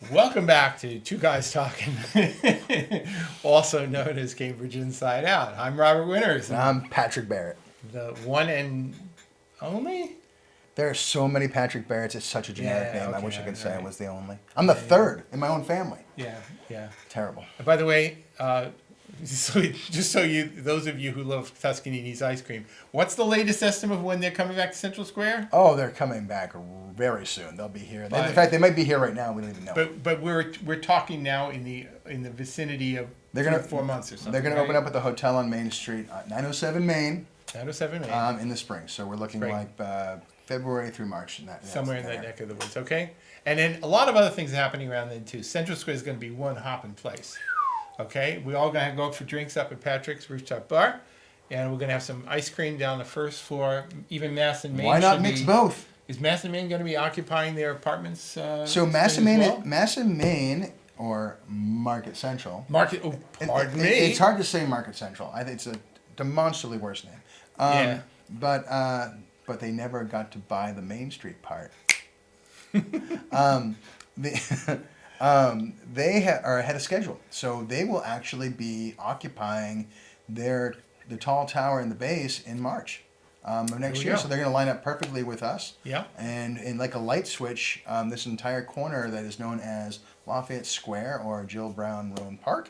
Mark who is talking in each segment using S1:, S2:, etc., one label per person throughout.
S1: Welcome back to Two Guys Talking, also known as Cambridge Inside Out. I'm Robert Winters,
S2: And I'm Patrick Barrett.
S1: the one and only.
S2: There are so many Patrick Barretts. It's such a generic
S1: Yeah,
S2: name. I
S1: okay,
S2: wish I could say I
S1: right.
S2: was the only. I'm the third in my own family.
S1: Yeah, yeah.
S2: Terrible.
S1: And by the way, just so you, those of you who love Tuscanini's ice cream, what's the latest estimate of when they're coming back to Central Square?
S2: Oh, they're coming back very soon. They'll be here. In fact, they might be here right now. We don't even know.
S1: But we're talking now in the vicinity of
S2: They're gonna
S1: 4 months or something.
S2: They're going to open up at the hotel on Main Street, 907 Main,
S1: 907 Main.
S2: in the spring. So we're looking
S1: Great.
S2: like February through March.
S1: Somewhere in that neck of the woods, okay? And then a lot of other things happening around then too. Central Square is going to be one hopping place, okay? We all going to go up for drinks up at Patrick's Rooftop Bar, and we're going to have some ice cream down the first floor. Even Mass and Main.
S2: Why not mix both?
S1: Is Mass and Main going to be occupying their apartments?
S2: So Mass and Main, or Market Central.
S1: Market. Oh, pardon me.
S2: It's hard to say Market Central. I think it's a demonstrably worse name.
S1: Yeah.
S2: But they never got to buy the Main Street part. They are ahead of schedule, so they will actually be occupying the tall tower in the base in March of next year.
S1: Go.
S2: So they're going to line up perfectly with us.
S1: Yeah.
S2: And in like a light switch, this entire corner that is known as Lafayette Square or Jill Brown Roan Park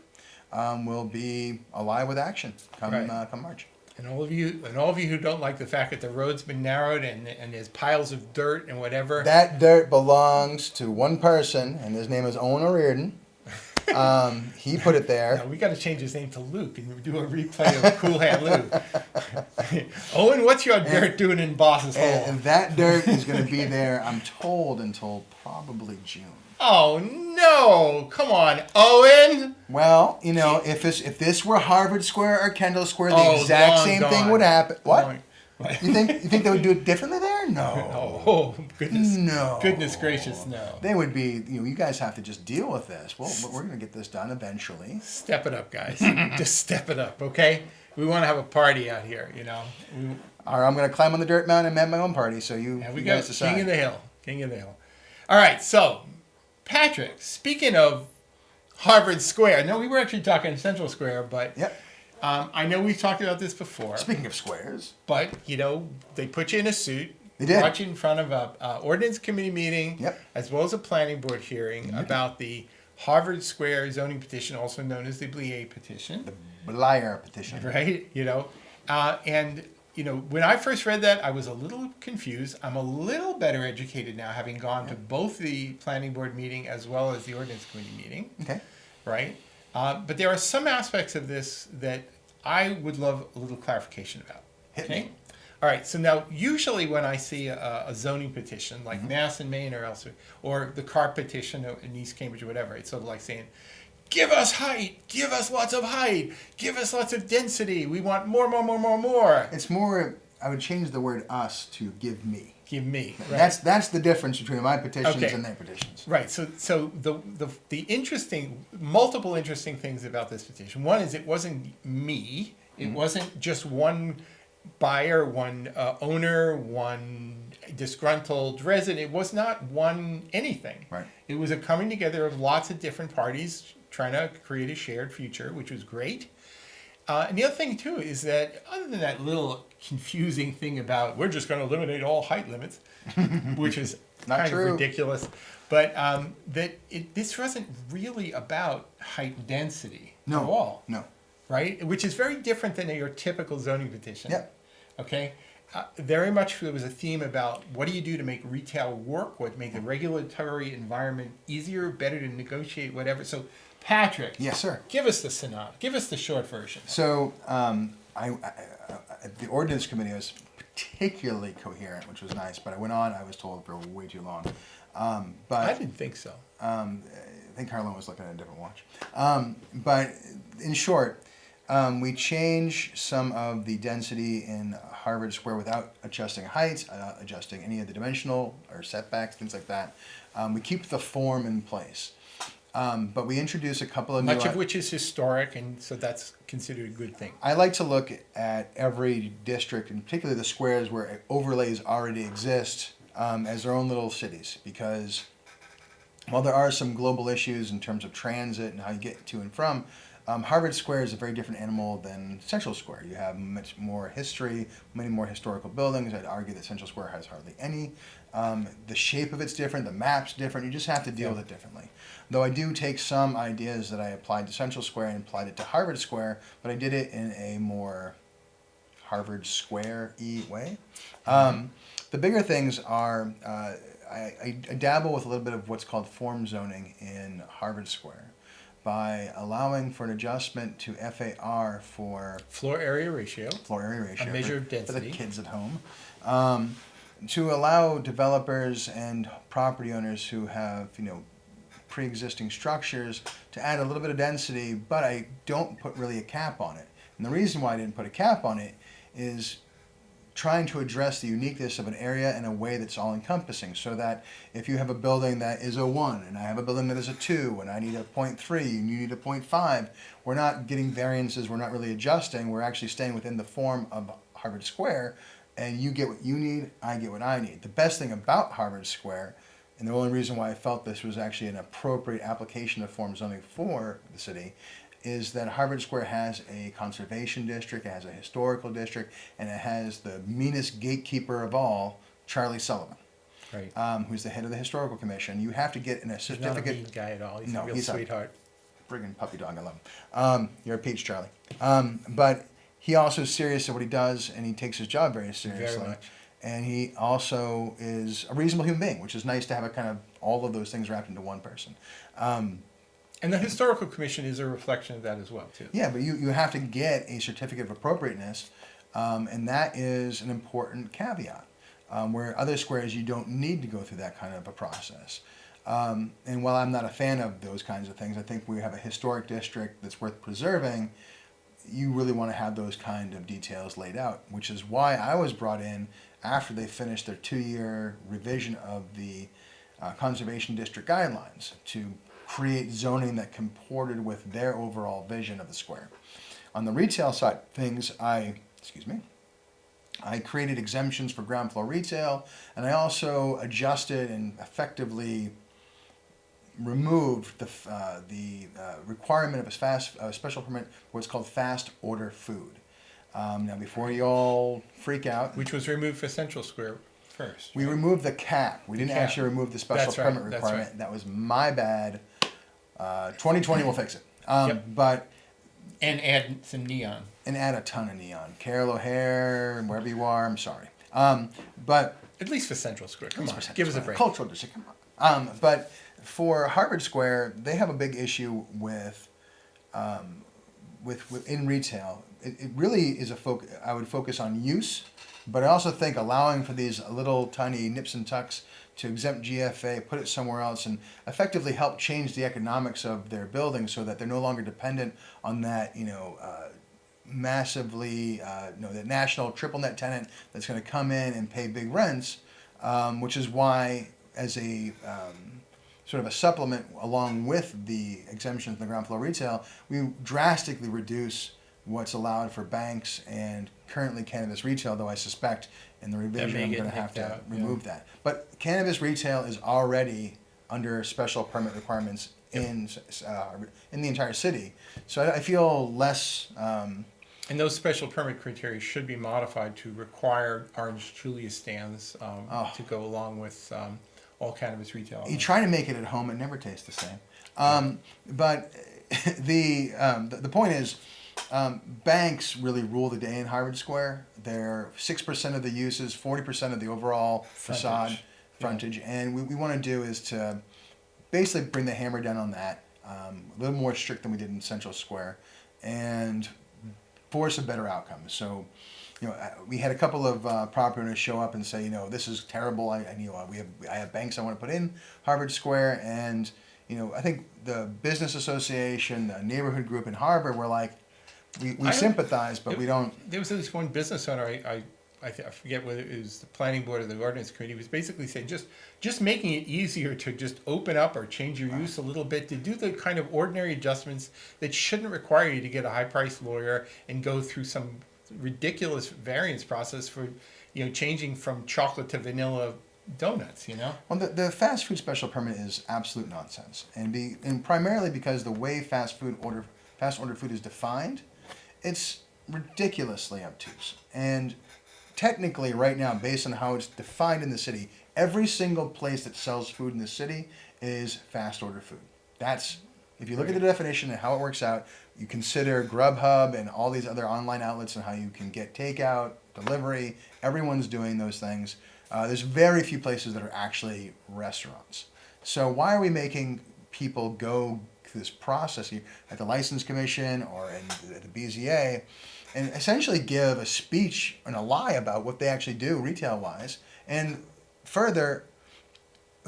S2: will be alive with action come March.
S1: And all of you who don't like the fact that the road's been narrowed and there's piles of dirt and whatever.
S2: That dirt belongs to one person, and his name is Owen O'Riordan. He put it there.
S1: No, we got to change his name to Luke and do a replay of Cool Hand Luke. Owen, what's your dirt doing in Boss's Hole?
S2: And that dirt is going to be there, I'm told, until probably June.
S1: Oh no! Come on, Owen.
S2: Well, if this were Harvard Square or Kendall Square, the
S1: Oh,
S2: exact
S1: long
S2: same
S1: gone.
S2: thing would happen. What?
S1: Long-
S2: You think they would do it differently there? No.
S1: Oh goodness!
S2: No.
S1: Goodness gracious, no!
S2: They would be. You guys have to just deal with this. Well, we're going to get this done eventually.
S1: Step it up, guys. Just step it up, okay? We want to have a party out here,
S2: All right, I'm going to climb on the dirt mountain and have my own party. So you
S1: go.
S2: guys decide.
S1: King of the hill. King of the hill. All right, so Patrick, speaking of Harvard Square, no, we were actually talking Central Square, but
S2: Yep.
S1: I know we've talked about this before.
S2: Speaking of squares,
S1: But, they put you in a suit.
S2: They did.
S1: Brought you in front of a ordinance committee meeting,
S2: Yep.
S1: as well as a planning board hearing about the Harvard Square zoning petition, also known as the Blie petition,
S2: the Blair petition.
S1: right? When I first read that, I was a little confused. I'm a little better educated now, having gone to both the planning board meeting as well as the ordinance committee meeting,
S2: Okay.
S1: right? But there are some aspects of this that I would love a little clarification about.
S2: Hit
S1: Okay.
S2: me.
S1: All right. So now, usually when I see a zoning petition like Mass and Maine or elsewhere, or the CAR petition in East Cambridge or whatever, it's sort of like saying, "Give us height. Give us lots of height. Give us lots of density. We want more, more, more, more, more."
S2: It's more. I would change the word "us" to "give me."
S1: Give me. Right.
S2: That's the difference between my petitions
S1: Okay.
S2: and their petitions.
S1: Right. So the multiple interesting things about this petition. One is it wasn't me. It wasn't just one buyer, one owner, one disgruntled resident. It was not one anything.
S2: Right.
S1: It was a coming together of lots of different parties trying to create a shared future, which was great. And the other thing too is that other than that little confusing thing about we're just going to eliminate all height limits, which is
S2: Not
S1: kind
S2: true.
S1: of ridiculous, but this wasn't really about height density at all,
S2: No.
S1: right? Which is very different than your typical zoning petition.
S2: Yep.
S1: Okay. Very much there was a theme about what do you do to make retail work, what make the regulatory environment easier, better to negotiate, whatever. So, Patrick.
S2: Yes, sir.
S1: Give us the synopsis. Give us the short version.
S2: So the ordinance committee was particularly coherent, which was nice. But I went on. I was told for way too long. But
S1: I didn't think so.
S2: I think Harlan was looking at a different watch. But in short, we change some of the density in Harvard Square without adjusting heights, adjusting any of the dimensional or setbacks, things like that. We keep the form in place. But we introduce a couple of
S1: Much of which is historic, and so that's considered a good thing.
S2: I like to look at every district, and particularly the squares where overlays already exist, as their own little cities, because while there are some global issues in terms of transit and how you get to and from, Harvard Square is a very different animal than Central Square. You have much more history, many more historical buildings. I'd argue that Central Square has hardly any. The shape of it's different, the map's different. You just have to deal with it differently. Though I do take some ideas that I applied to Central Square and applied it to Harvard Square, but I did it in a more Harvard Square-y way. The bigger things are, I dabble with a little bit of what's called form zoning in Harvard Square by allowing for an adjustment to FAR for
S1: Floor area ratio.
S2: A
S1: measure of
S2: for the
S1: density.
S2: kids at home. To allow developers and property owners who have, pre-existing structures to add a little bit of density, but I don't put really a cap on it. And the reason why I didn't put a cap on it is trying to address the uniqueness of an area in a way that's all-encompassing, so that if you have a building that is a 1 and I have a building that is a 2 and I need a 0.3 and you need a 0.5, we're not getting variances, we're not really adjusting, we're actually staying within the form of Harvard Square, and you get what you need, I get what I need. The best thing about Harvard Square, and the only reason why I felt this was actually an appropriate application of form zoning for the city, is that Harvard Square has a conservation district, it has a historical district, and it has the meanest gatekeeper of all, Charlie Sullivan,
S1: Right.
S2: who's the head of the historical commission. You have to get in a
S1: He's not a
S2: certificate.
S1: mean guy at all. He's
S2: No,
S1: a real
S2: he's a-
S1: sweetheart.
S2: Friggin' puppy dog, I love him. You're a peach, Charlie. But he also is serious at what he does, and he takes his job very seriously.
S1: Very much.
S2: And he also is a reasonable human being, which is nice to have a kind of all of those things wrapped into one person.
S1: And the historical commission is a reflection of that as well, too.
S2: Yeah, but you have to get a certificate of appropriateness, and that is an important caveat. Where other squares, you don't need to go through that kind of a process. And while I'm not a fan of those kinds of things, I think we have a historic district that's worth preserving. You really want to have those kind of details laid out, which is why I was brought in after they finished their 2-year revision of the conservation district guidelines to create zoning that comported with their overall vision of the square. On the retail side of things, I created exemptions for ground floor retail, and I also adjusted and effectively removed the requirement of a special permit for what's called fast order food. Now, before you all freak out,
S1: Which was removed for Central Square first.
S2: we removed the cap. We didn't
S1: cap.
S2: actually remove the special
S1: That's right,
S2: permit
S1: that's
S2: requirement.
S1: right.
S2: That was my bad. 2020 will fix it.
S1: Yep.
S2: But
S1: And add some neon.
S2: and add a ton of neon. Carol O'Hare, wherever you are, I'm sorry. But
S1: At least for Central Square. Come on,
S2: 100%
S1: give us a break.
S2: Cultural district, come on. But for Harvard Square, they have a big issue with in retail. It really is I would focus on use, but I also think allowing for these little tiny nips and tucks to exempt GFA, put it somewhere else, and effectively help change the economics of their building so that they're no longer dependent on that, massively, the national triple net tenant that's going to come in and pay big rents, which is why, as a sort of a supplement along with the exemptions in the ground floor retail, we drastically reduce what's allowed for banks and currently cannabis retail, though I suspect in the revision
S1: may
S2: I'm
S1: get
S2: going to have
S1: picked
S2: to
S1: out,
S2: remove that. But cannabis retail is already under special permit requirements in the entire city. So I feel less...
S1: And those special permit criteria should be modified to require Orange Julius stands to go along with all cannabis retail.
S2: You try to make it at home, it never tastes the same. But the point is, banks really rule the day in Harvard Square. They're 6% of the uses, 40% of the overall facade frontage. And what we want to do is to basically bring the hammer down on that, a little more strict than we did in Central Square, and force a better outcome. So, we had a couple of property owners show up and say, this is terrible. I have banks I want to put in Harvard Square, and I think the business association, the neighborhood group in Harvard were like, we sympathize, but we don't.
S1: There was at least one business owner, I forget whether it was the planning board or the ordinance committee, was basically saying just making it easier to just open up or change your use a little bit, to do the kind of ordinary adjustments that shouldn't require you to get a high-priced lawyer and go through some ridiculous variance process for changing from chocolate to vanilla donuts, you know?
S2: Well, the fast food special permit is absolute nonsense, and primarily because the way fast order food is defined, it's ridiculously obtuse. And technically, right now, based on how it's defined in the city, every single place that sells food in the city is fast order food. That's, if you look at the definition and how it works out, you consider Grubhub and all these other online outlets and how you can get takeout, delivery, everyone's doing those things. There's very few places that are actually restaurants. So why are we making people go through this process at the License Commission or at the BZA and essentially give a speech and a lie about what they actually do retail-wise? And further,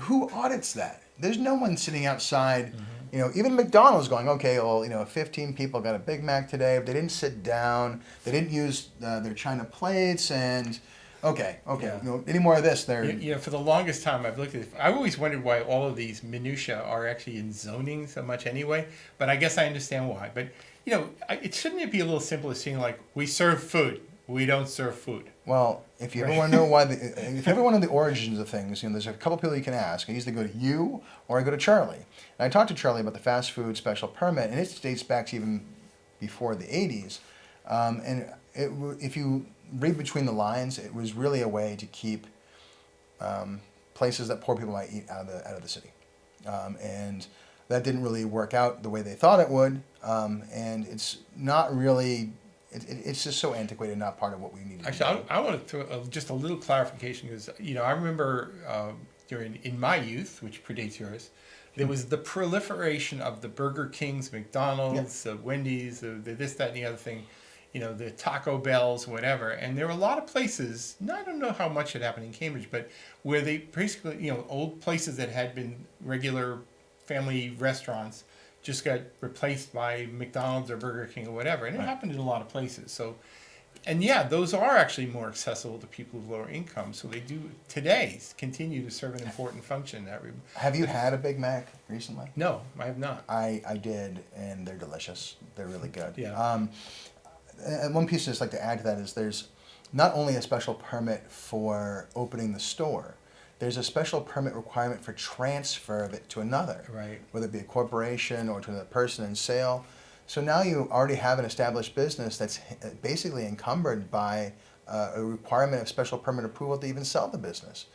S2: who audits that? There's no one sitting outside, even McDonald's going, okay, well, 15 people got a Big Mac today. If they didn't sit down, they didn't use their China plates, and okay,
S1: Yeah.
S2: any more of this, they're...
S1: For the longest time, I've looked at it. I've always wondered why all of these minutiae are actually in zoning so much anyway, but I guess I understand why. But, shouldn't it be a little simple as saying, like, we serve food, we don't serve food?
S2: Well, if you ever want to know why, if you ever want to know the origins of things, there's a couple people you can ask. I usually go to you or I go to Charlie. And I talked to Charlie about the fast food special permit, and it dates back to even before the 80s. If you read between the lines, it was really a way to keep places that poor people might eat out of the city. And that didn't really work out the way they thought it would. And it's not really... It's just so antiquated, not part of what we need to do.
S1: Actually, I want to throw just a little clarification because, I remember in my youth, which predates yours, there was the proliferation of the Burger Kings, McDonald's, Wendy's, the this, that, and the other thing, the Taco Bells, whatever. And there were a lot of places, I don't know how much had happened in Cambridge, but where they basically, old places that had been regular family restaurants just got replaced by McDonald's or Burger King or whatever. And it happened in a lot of places. So, and those are actually more accessible to people with lower income. So they do today continue to serve an important function.
S2: Have you had a Big Mac recently?
S1: No, I have not.
S2: I did, and they're delicious. They're really good.
S1: Yeah.
S2: And one piece I'd just like to add to that is there's not only a special permit for opening the store, there's a special permit requirement for transfer of it to another,
S1: Right.
S2: whether it be a corporation or to another person in sale. So now you already have an established business that's basically encumbered by a requirement of special permit approval to even sell the business.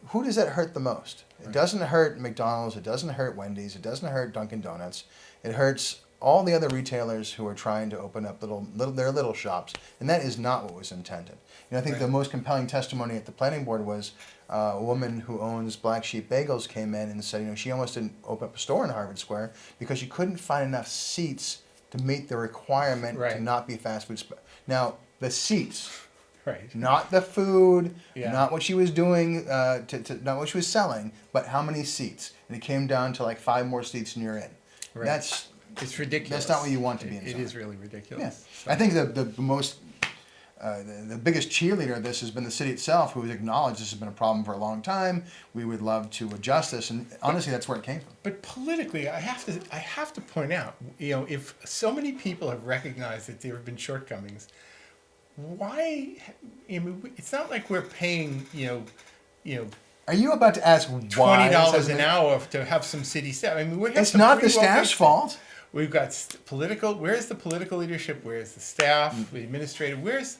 S2: Who does that hurt the most? Right. It doesn't hurt McDonald's, it doesn't hurt Wendy's, it doesn't hurt Dunkin' Donuts. It hurts all the other retailers who are trying to open up their little shops, and that is not what was intended. I think the most compelling testimony at the planning board was a woman who owns Black Sheep Bagels came in and said, she almost didn't open up a store in Harvard Square because she couldn't find enough seats to meet the requirement to not be fast food. Now, the seats, not the food, not what she was doing, not what she was selling, but how many seats. And it came down to like 5 more seats and you're in.
S1: Right. It's ridiculous.
S2: That's not what you want to be in.
S1: It is really ridiculous.
S2: Yeah. So. I think the most, the biggest cheerleader of this has been the city itself, who has acknowledged this has been a problem for a long time. We would love to adjust this, and honestly, that's where it came from.
S1: But politically, I have to point out, if so many people have recognized that there have been shortcomings, why? It's not like we're paying,
S2: Are you about to ask why?
S1: $20 an hour to have some city staff.
S2: It's not the staff's fault.
S1: We've got political. Where's the political leadership? Where's the staff? The administrative. Where's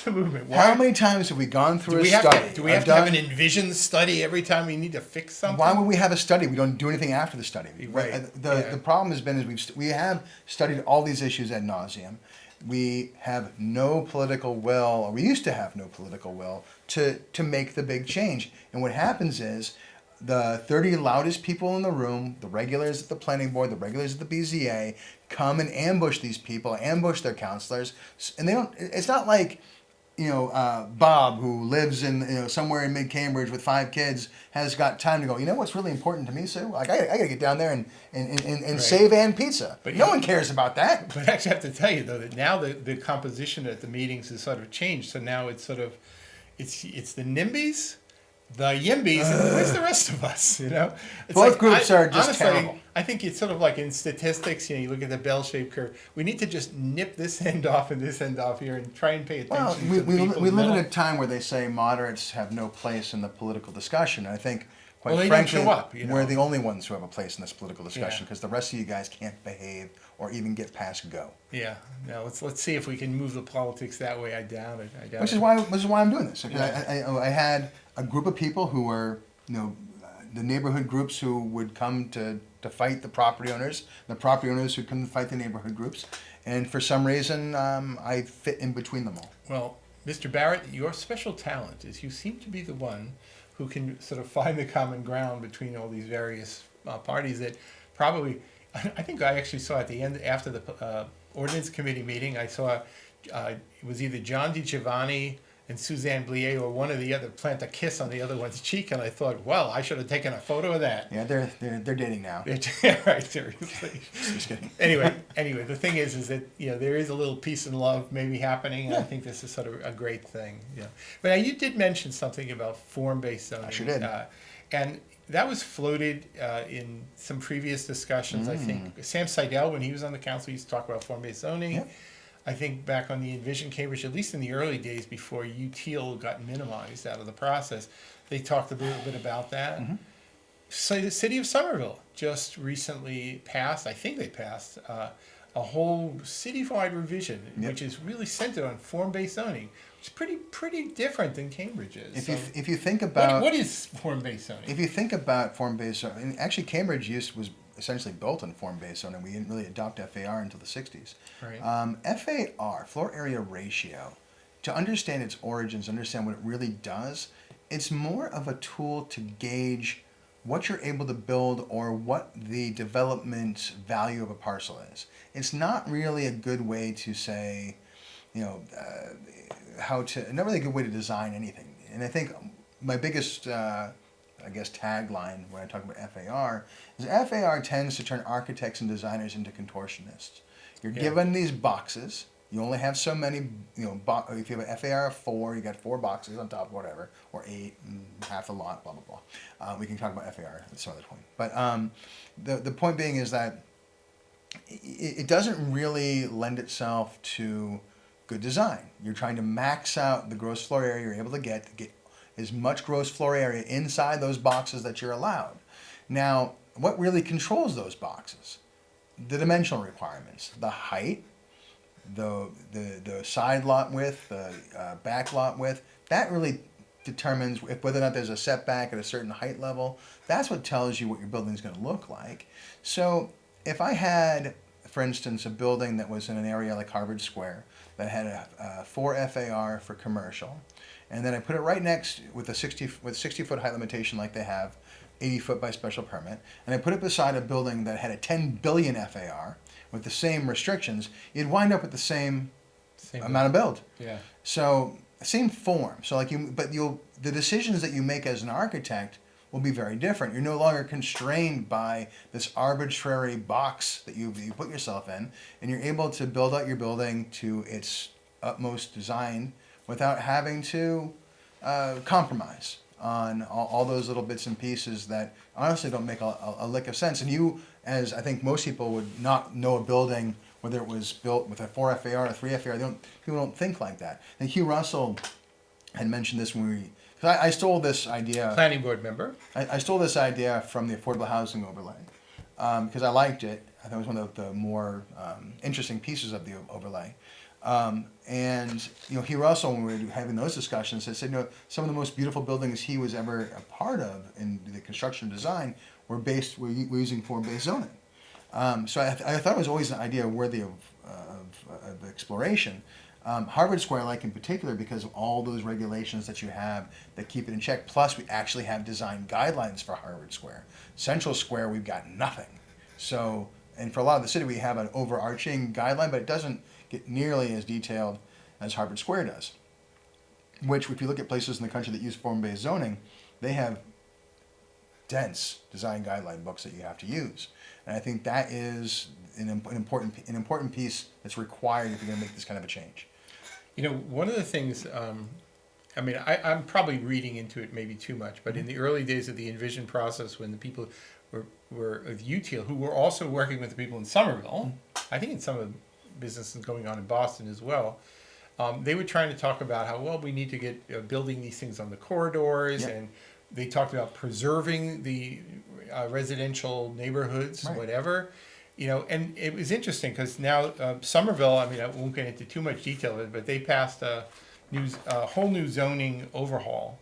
S1: the movement? Why?
S2: How many times have we gone through a study?
S1: Do we have to have an envision study every time we need to fix something?
S2: Why would we have a study? We don't do anything after the study.
S1: Right.
S2: The problem has been is we have studied all these issues ad nauseum. We have no political will, or we used to have no political will, to make the big change. And what happens is the 30 loudest people in the room, the regulars at the planning board, the regulars at the BZA, come and ambush these people, ambush their counselors. And they don't, it's not like, Bob, who lives in somewhere in mid-Cambridge with 5 kids, has got time to go, what's really important to me, Sue? Like, I got to get down there and save Ann Pizza. But no one cares about that.
S1: But I actually have to tell you, though, that now the composition at the meetings has sort of changed. So now it's sort of, it's the NIMBYs the YIMBYs, and where's the rest of us? You know, it's
S2: Both groups are just
S1: honestly,
S2: terrible.
S1: I think it's sort of like in statistics. You know, you look at the bell-shaped curve. We need to just nip this end off and this end off here, and try and pay attention
S2: Well,
S1: to
S2: we,
S1: the
S2: we,
S1: people
S2: we
S1: in the
S2: live in
S1: middle.
S2: a time where they say moderates have no place in the political discussion. And I think, quite
S1: Well, they don't
S2: frankly,
S1: show up, you know.
S2: we're the only ones who have a place in this political discussion
S1: Yeah.
S2: because the rest of you guys can't behave or even get past go.
S1: Yeah, no. Let's see if we can move the politics that way. I doubt it. I doubt
S2: Which
S1: it.
S2: is why I'm doing this. Because
S1: Yeah.
S2: I had a group of people who were, the neighborhood groups who would come to fight the property owners, the property owners who come to fight the neighborhood groups, and for some reason I fit in between them all.
S1: Well, Mr. Barrett, your special talent is you seem to be the one who can sort of find the common ground between all these various parties that probably, I think I actually saw at the end, after the ordinance committee meeting, I saw it was either John DiGiovanni and Suzanne Blier or one or the other plant a kiss on the other one's cheek, and I thought, well, I should have taken a photo of that.
S2: Yeah, they're dating now.
S1: Yeah, right, seriously.
S2: Just kidding.
S1: Anyway, the thing is that there is a little peace and love maybe happening, and I
S2: Yeah.
S1: think this is sort of a great thing. Yeah, but you did mention something about form-based zoning.
S2: I sure did.
S1: And that was floated in some previous discussions. I think Sam Seidel, when he was on the council, used to talk about form-based zoning.
S2: Yep.
S1: I think back on the Envision Cambridge, at least in the early days before UTIL got minimized out of the process, they talked a little bit about that. So the city of Somerville just recently passed, I think they passed, a whole citywide revision,
S2: Yep.
S1: which is really centered on form-based zoning. It's pretty different than Cambridge is.
S2: If you think about
S1: what is form-based zoning?
S2: if you think about form-based zoning, and actually Cambridge was essentially built on form-based zoning. We didn't really adopt FAR until the 60s.
S1: Right.
S2: FAR, floor area ratio, to understand its origins, understand what it really does, it's more of a tool to gauge what you're able to build or what the development value of a parcel is. It's not really a good way to say, not really a good way to design anything. And I think my biggest tagline when I talk about FAR is FAR tends to turn architects and designers into contortionists. You're given these boxes. You only have so many, if you have an FAR of 4, you got 4 boxes on top, whatever, or 8, and half a lot, blah, blah, blah. We can talk about FAR at some other point. But the point being is that it doesn't really lend itself to good design. You're trying to max out the gross floor area you're able to get as much gross floor area inside those boxes that you're allowed. Now, what really controls those boxes? The dimensional requirements, the height, the side lot width, the back lot width. That really determines whether or not there's a setback at a certain height level. That's what tells you what your building is going to look like. So if I had, for instance, a building that was in an area like Harvard Square that had a 4 FAR for commercial, and then I put it right next with a 60-foot height limitation like they have, 80 foot by special permit, and I put it beside a building that had a 10 billion FAR with the same restrictions, you'd wind up with the same amount of build.
S1: Yeah.
S2: So same form. So the decisions that you make as an architect will be very different. You're no longer constrained by this arbitrary box that you put yourself in, and you're able to build out your building to its utmost design without having to compromise on all those little bits and pieces that honestly don't make a lick of sense. And you, as I think most people would not know a building, whether it was built with a 4 FAR or a 3 FAR, people don't think like that. And Hugh Russell had mentioned this when because I stole this idea.
S1: Planning board member.
S2: I stole this idea from the affordable housing overlay because I liked it. I thought it was one of the more interesting pieces of the overlay. And Hugh Russell, when we were having those discussions, said some of the most beautiful buildings he was ever a part of in the construction design were using form-based zoning. So I thought it was always an idea worthy of exploration. Harvard Square I like in particular because of all those regulations that you have that keep it in check. Plus, we actually have design guidelines for Harvard Square. Central Square, we've got nothing. So, and for a lot of the city, we have an overarching guideline, but it doesn't get nearly as detailed as Harvard Square does. Which, if you look at places in the country that use form-based zoning, they have dense design guideline books that you have to use. And I think that is an important piece that's required if you're going to make this kind of a change.
S1: One of the things I mean, I'm probably reading into it maybe too much, but in the early days of the Envision process, when the people were of UTIL, who were also working with the people in Somerville, I think in some of the businesses going on in Boston as well, they were trying to talk about how, well, we need to get building these things on the corridors,
S2: Yep.
S1: and they talked about preserving the residential neighborhoods,
S2: Right.
S1: whatever. You know, and it was interesting because now Somerville, I mean, I won't get into too much detail of it, but they passed a whole new zoning overhaul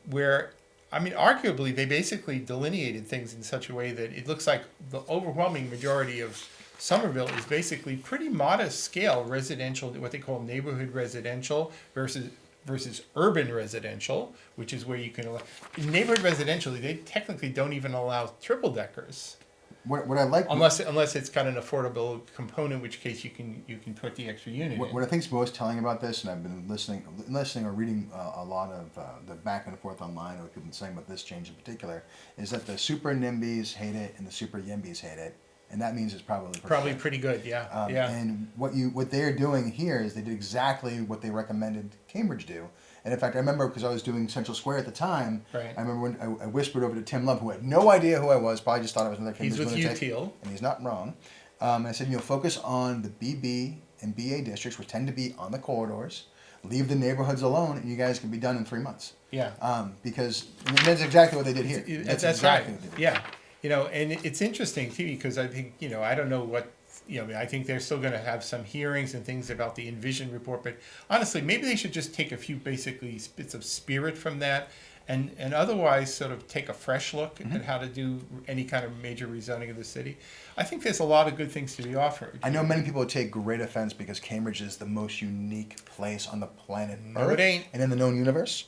S1: where, I mean, arguably, they basically delineated things in such a way that it looks like the overwhelming majority of Somerville is basically pretty modest scale residential, what they call neighborhood residential versus urban residential, which is where you can allow. In neighborhood residential, they technically don't even allow triple deckers.
S2: What I like
S1: Unless it's got an affordable component, in which case you can put the extra unit in.
S2: what I think is most telling about this, and I've been listening or reading a lot of the back and forth online, or what people are saying about this change in particular, is that the super NIMBYs hate it and the super YIMBYs hate it, and that means it's probably
S1: Pretty good, yeah.
S2: And what they're doing here is they did exactly what they recommended Cambridge do. And in fact, I remember, because I was doing Central Square at the time,
S1: Right.
S2: I remember when I whispered over to Tim Love, who had no idea who I was, probably just thought I was another
S1: He's
S2: Cambridge
S1: with
S2: lunatic,
S1: UTIL.
S2: and he's not wrong. I said, focus on the BB and BA districts, which tend to be on the corridors. Leave the neighborhoods alone, and you guys can be done in 3 months.
S1: Yeah.
S2: Because that's exactly what they did here.
S1: That's
S2: exactly
S1: right.
S2: what they did.
S1: Yeah. And it's interesting too, because I think, I don't know what, I think they're still going to have some hearings and things about the Envision report, but honestly, maybe they should just take a few basically bits of spirit from that and otherwise sort of take a fresh look at how to do any kind of major rezoning of the city. I think there's a lot of good things to be offered.
S2: I know many people would take great offense because Cambridge is the most unique place on the planet
S1: No,
S2: Earth
S1: it ain't.
S2: and in the known universe.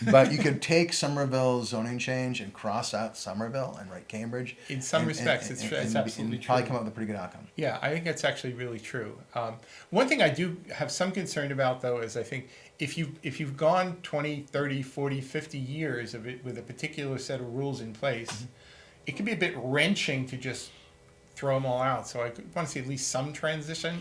S2: But you could take Somerville's zoning change and cross out Somerville and write Cambridge.
S1: In some respects, it's absolutely
S2: and probably
S1: true.
S2: come up with a pretty good outcome.
S1: Yeah, I think that's actually really true. One thing I do have some concern about, though, is I think if you've gone 20, 30, 40, 50 years of it with a particular set of rules in place, it can be a bit wrenching to just throw them all out. So I want to see at least some transition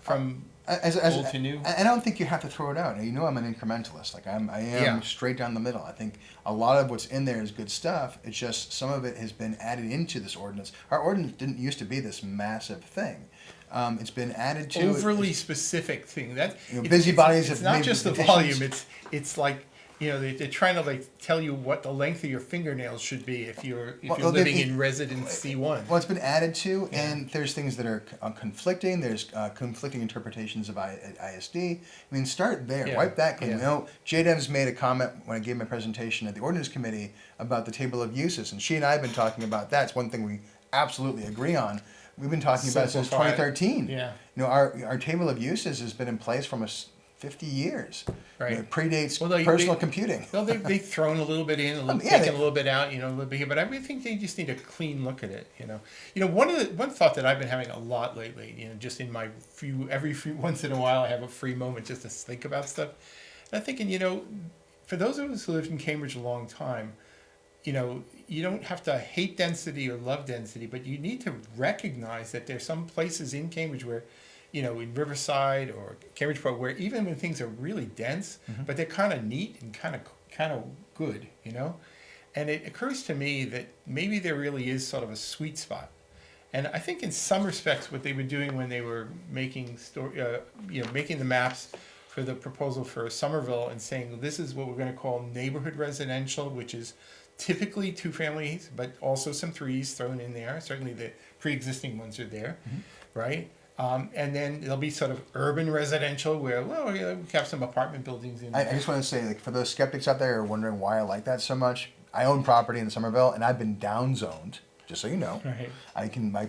S1: from old to new.
S2: I don't think you have to throw it out. I'm an incrementalist. Like I am
S1: Yeah.
S2: straight down the middle. I think a lot of what's in there is good stuff. It's just some of it has been added into this ordinance. Our ordinance didn't used to be this massive thing. It's been added to
S1: Overly specific thing. That
S2: busybodies
S1: It's
S2: have
S1: not
S2: made
S1: just the
S2: petitions.
S1: volume. It's like they're trying to like tell you what the length of your fingernails should be if you're living in residence C1.
S2: Well, it's been added to, and there's things that are conflicting. There's conflicting interpretations of ISD. I mean, start there.
S1: Yeah.
S2: Wipe that clean.
S1: Yeah.
S2: JDev's made a comment when I gave my presentation at the Ordinance Committee about the table of uses, and she and I have been talking about that. It's one thing we absolutely agree on. We've been talking about it since
S1: Simplify it.
S2: 2013.
S1: Yeah.
S2: Our table of uses has been in place for almost 50 years.
S1: Right.
S2: It predates
S1: Well,
S2: personal computing.
S1: Well, they've thrown a little bit in, taken a little bit out, a little bit here, but I really think they just need a clean look at it. One thought that I've been having a lot lately, just in my every few once in a while, I have a free moment just to think about stuff. And I'm thinking, for those of us who lived in Cambridge a long time, you don't have to hate density or love density, but you need to recognize that there's some places in Cambridge where, in Riverside or Cambridge Park, where even when things are really dense, but they're kind of neat and kind of good, And it occurs to me that maybe there really is sort of a sweet spot. And I think in some respects, what they were doing when they were making making the maps for the proposal for Somerville and saying this is what we're going to call neighborhood residential, which is typically 2 families, but also some 3s thrown in there. Certainly the pre-existing ones are there, right? And then there'll be sort of urban residential where, we have some apartment buildings in there.
S2: I just want to say, like, for those skeptics out there who are wondering why I like that so much, I own property in Somerville, and I've been downzoned, just so you know.
S1: Right.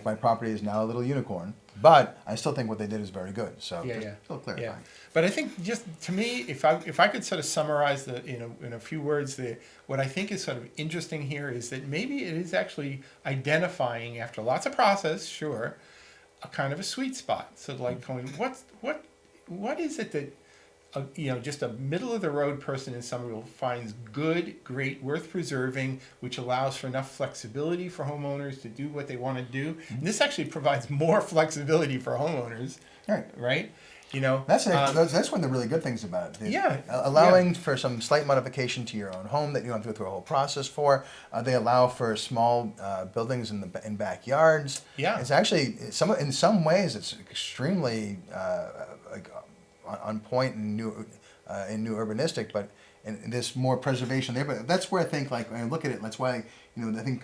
S2: My property is now a little unicorn, but I still think what they did is very good. So just a little clarifying.
S1: Yeah. But I think just to me, if I could sort of summarize in a few words, what I think is sort of interesting here is that maybe it is actually identifying after lots of process, sure, a kind of a sweet spot. So like going, what is it that just a middle of the road person in Somerville finds good, great, worth preserving, which allows for enough flexibility for homeowners to do what they want to do. And this actually provides more flexibility for homeowners, right?
S2: That's one of the really good things about it. Allowing for some slight modification to your own home that you don't have to go through a whole process for. They allow for small buildings in backyards.
S1: Yeah,
S2: it's actually in some ways it's extremely on point and new urbanistic, but in this more preservation there. But that's where I think, like, when I look at it, that's why I think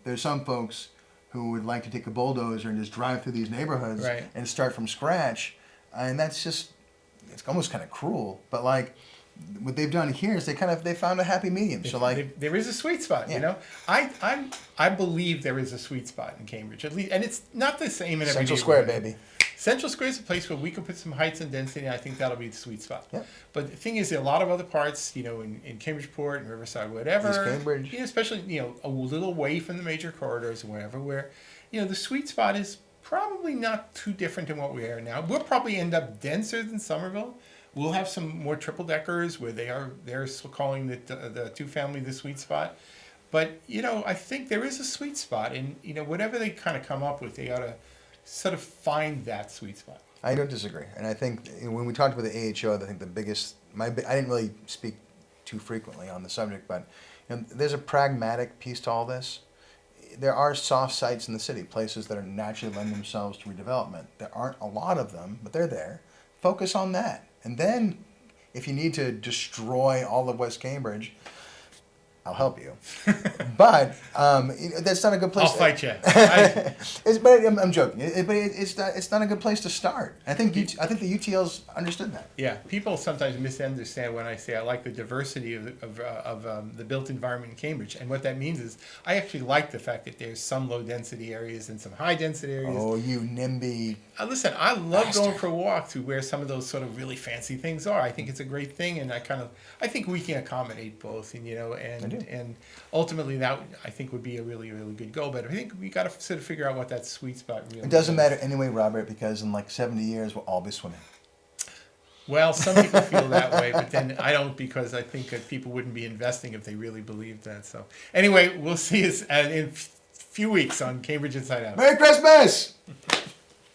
S2: there's some folks who would like to take a bulldozer and just drive through these neighborhoods and start from scratch. And that's just, it's almost kind of cruel. But like, what they've done here is they found a happy medium. So like,
S1: there is a sweet spot. I believe there is a sweet spot in Cambridge, at least, and it's not the same in every
S2: Central Square, baby.
S1: Central Square is a place where we can put some heights and density, and I think that'll be the sweet spot.
S2: Yeah.
S1: But the thing is, there are a lot of other parts, in Cambridgeport and Riverside, whatever.
S2: East Cambridge.
S1: Especially, a little away from the major corridors and wherever, where, the sweet spot is probably not too different than what we are now. We'll probably end up denser than Somerville. We'll have some more triple deckers where they're still calling the two-family the sweet spot. But, I think there is a sweet spot, and, whatever they kind of come up with, they ought to sort of find that sweet spot.
S2: I don't disagree. And I think when we talked with the AHO, I think the biggest, I didn't really speak too frequently on the subject, but there's a pragmatic piece to all this. There are soft sites in the city, places that are naturally lend themselves to redevelopment. There aren't a lot of them, but they're there. Focus on that. And then if you need to destroy all of West Cambridge, I'll help you. But that's not a good place.
S1: I'll fight you.
S2: I'm joking. But it's not a good place to start. I think the UTL's understood that.
S1: Yeah, people sometimes misunderstand when I say I like the diversity of the built environment in Cambridge, and what that means is I actually like the fact that there's some low density areas and some high density areas.
S2: Oh, you NIMBY!
S1: Listen, I love going for a walk through where some of those sort of really fancy things are. I think it's a great thing, and I think we can accommodate both, and ultimately that I think would be a really, really good goal. But I think we got to sort of figure out what that sweet spot really is.
S2: It doesn't matter anyway, Robert, because in like 70 years we'll all be swimming.
S1: Well, some people feel that way, but then I don't, because I think that people wouldn't be investing if they really believed that. So anyway, we'll see us in a few weeks on Cambridge Inside Out.
S2: Merry Christmas!